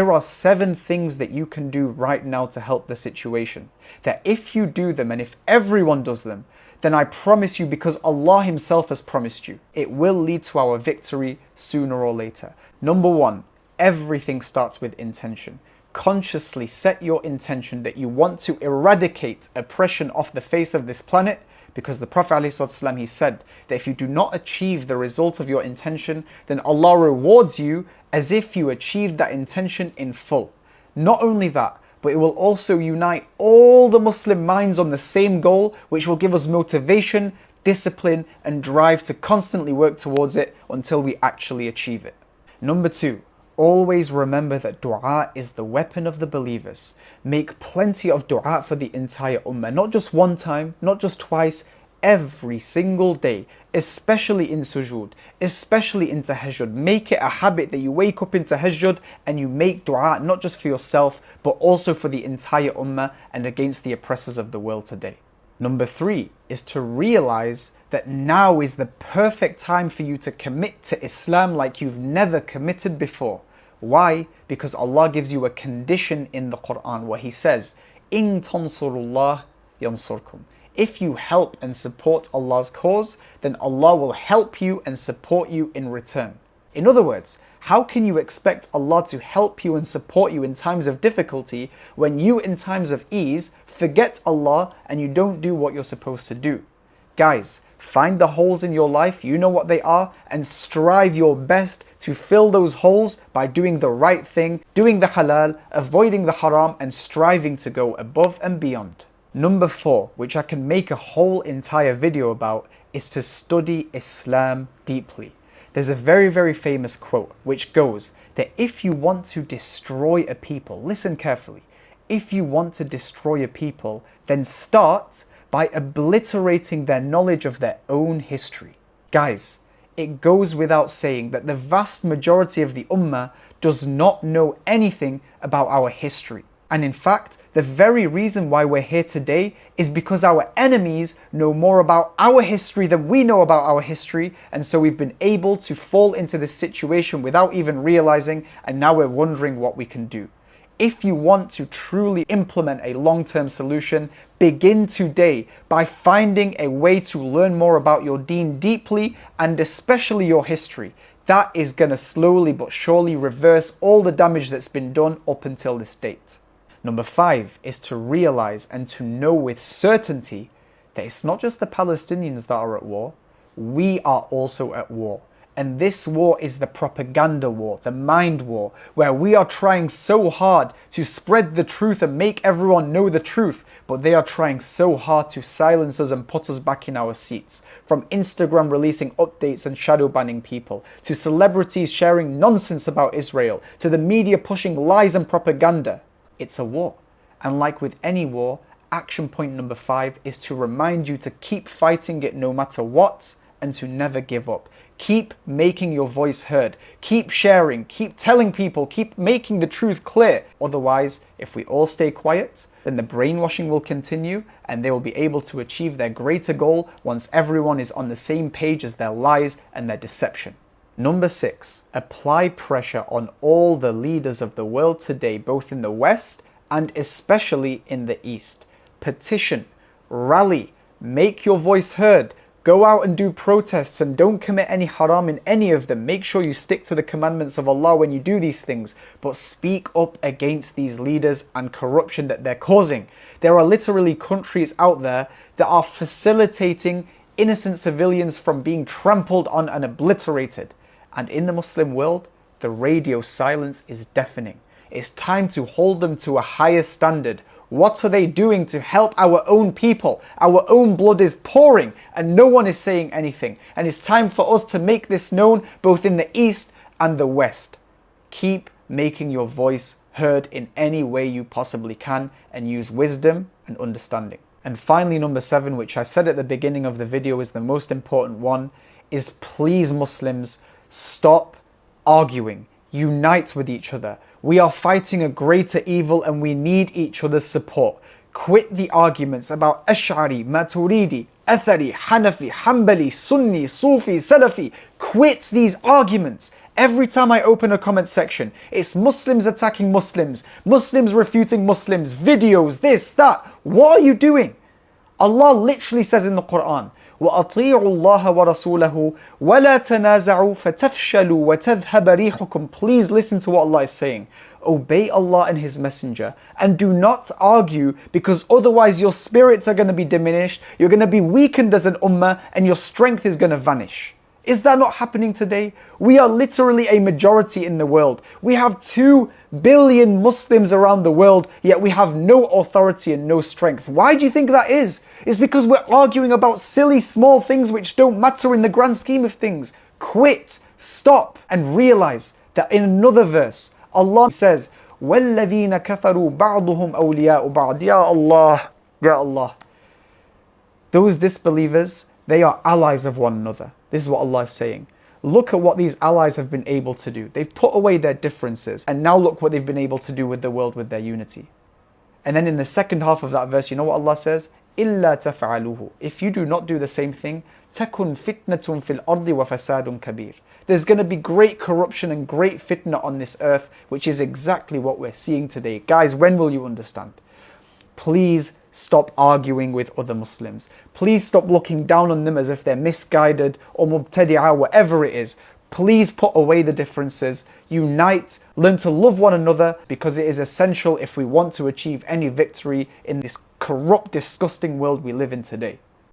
here are 7 things that you can do right now to help the situation. That if you do them and if everyone does them, then I promise you, because Allah Himself has promised you, it will lead to our victory sooner or later. Number 1, everything starts with intention. Consciously set your intention that you want to eradicate oppression off the face of this planet, because the Prophet ﷺ, he said that if you do not achieve the result of your intention, then Allah rewards you as if you achieved that intention in full. Not only that, but it will also unite all the Muslim minds on the same goal, which will give us motivation, discipline, and drive to constantly work towards it until we actually achieve it. Number 2, always remember that dua is the weapon of the believers. Make plenty of dua for the entire ummah, not just one time, not just twice, every single day, especially in sujood, especially in tahajjud. Make it a habit that you wake up in tahajjud and you make dua, not just for yourself, but also for the entire ummah and against the oppressors of the world today. Number 3 is to realize that now is the perfect time for you to commit to Islam like you've never committed before. Why? Because Allah gives you a condition in the Quran where He says, "In tansurullah yansurkum." If you help and support Allah's cause, then Allah will help you and support you in return. In other words, how can you expect Allah to help you and support you in times of difficulty when you, in times of ease, forget Allah and you don't do what you're supposed to do? Guys, find the holes in your life, you know what they are, and strive your best to fill those holes by doing the right thing, doing the halal, avoiding the haram, and striving to go above and beyond. Number 4, which I can make a whole entire video about, is to study Islam deeply. There's a very, very famous quote which goes that if you want to destroy a people, listen carefully, if you want to destroy a people, then start by obliterating their knowledge of their own history. Guys, it goes without saying that the vast majority of the ummah does not know anything about our history. And in fact, the very reason why we're here today is because our enemies know more about our history than we know about our history, and so we've been able to fall into this situation without even realizing, and now we're wondering what we can do. If you want to truly implement a long-term solution, begin today by finding a way to learn more about your deen deeply, and especially your history. That is going to slowly but surely reverse all the damage that's been done up until this date. Number 5 is to realize and to know with certainty that it's not just the Palestinians that are at war, we are also at war. And this war is the propaganda war, the mind war, where we are trying so hard to spread the truth and make everyone know the truth, but they are trying so hard to silence us and put us back in our seats. From Instagram releasing updates and shadow banning people, to celebrities sharing nonsense about Israel, to the media pushing lies and propaganda. It's a war. And like with any war, action point number 5 is to remind you to keep fighting it no matter what, and to never give up. Keep making your voice heard. Keep sharing, keep telling people, keep making the truth clear. Otherwise, if we all stay quiet, then the brainwashing will continue and they will be able to achieve their greater goal once everyone is on the same page as their lies and their deception. Number 6, apply pressure on all the leaders of the world today, both in the West and especially in the East. Petition, rally, make your voice heard. Go out and do protests and don't commit any haram in any of them. Make sure you stick to the commandments of Allah when you do these things, but speak up against these leaders and corruption that they're causing. There are literally countries out there that are facilitating innocent civilians from being trampled on and obliterated. And in the Muslim world, the radio silence is deafening. It's time to hold them to a higher standard. What are they doing to help our own people? Our own blood is pouring and no one is saying anything. And it's time for us to make this known both in the East and the West. Keep making your voice heard in any way you possibly can and use wisdom and understanding. And finally, number 7, which I said at the beginning of the video is the most important one, is please Muslims, stop arguing. Unite with each other. We are fighting a greater evil and we need each other's support. Quit the arguments about Ash'ari, Maturidi, Athari, Hanafi, Hanbali, Sunni, Sufi, Salafi. Quit these arguments. Every time I open a comment section, it's Muslims attacking Muslims, Muslims refuting Muslims, videos, this, that. What are you doing? Allah literally says in the Quran, وَأَطِيعُوا اللَّهَ وَرَسُولَهُ وَلَا تَنَازَعُوا فَتَفْشَلُوا وَتَذْهَبَ رِيحُكُمْ. Please listen to what Allah is saying. Obey Allah and His Messenger and do not argue, because otherwise your spirits are going to be diminished, you're going to be weakened as an ummah, and your strength is going to vanish. Is that not happening today? We are literally a majority in the world. We have 2 billion Muslims around the world, yet we have no authority and no strength. Why do you think that is? It's because we're arguing about silly small things which don't matter in the grand scheme of things. Quit, stop, and realize that in another verse, Allah says, وَالَّذِينَ كَفَرُوا بَعْضُهُمْ أَوْلِيَاءُ بَعْضٍ. Ya Allah, Ya Allah. Those disbelievers, they are allies of one another. This is what Allah is saying. Look at what these allies have been able to do. They've put away their differences, and now look what they've been able to do with the world with their unity. And then in the second half of that verse, you know what Allah says? إِلَّا تَفْعَلُوهُ. If you do not do the same thing, تَكُنْ فِتْنَةٌ فِي الْأَرْضِ وَفَسَادٌ كَبِيرٌ. There's going to be great corruption and great fitna on this earth, which is exactly what we're seeing today. Guys, when will you understand? Please stop arguing with other Muslims. Please stop looking down on them as if they're misguided or mubtadi'ah, whatever it is. Please put away the differences, unite, learn to love one another, because it is essential if we want to achieve any victory in this corrupt, disgusting world we live in today.